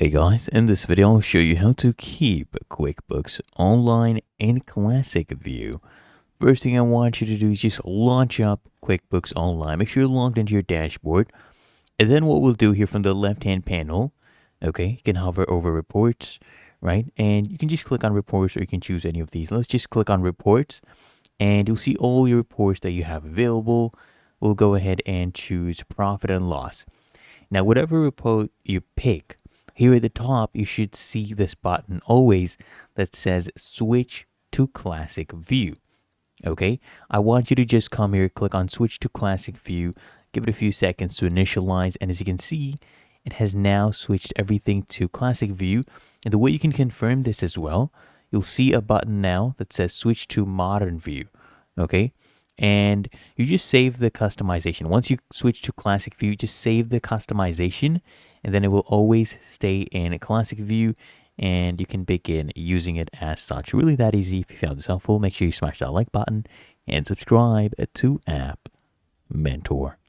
Hey guys, in this video I'll show you how to keep QuickBooks Online in Classic View. First thing I want you to do is just launch up QuickBooks Online. Make sure you're logged into your dashboard. And then what we'll do here from the left-hand panel, okay, you can hover over reports, right? And you can just click on reports or you can choose any of these. Let's just click on reports and you'll see all your reports that you have available. We'll go ahead and choose profit and loss. Now, whatever report you pick, here at the top, you should see this button always that says switch to classic view. Okay, I want you to just come here, click on switch to classic view, give it a few seconds to initialize. And as you can see, it has now switched everything to classic view. And the way you can confirm this as well, you'll see a button now that says switch to modern view. Okay, and you just save the customization. Once you switch to classic view, just save the customization and then it will always stay in classic view and you can begin using it as such. Really that easy. If you found this helpful, make sure you smash that like button and subscribe to App Mentor.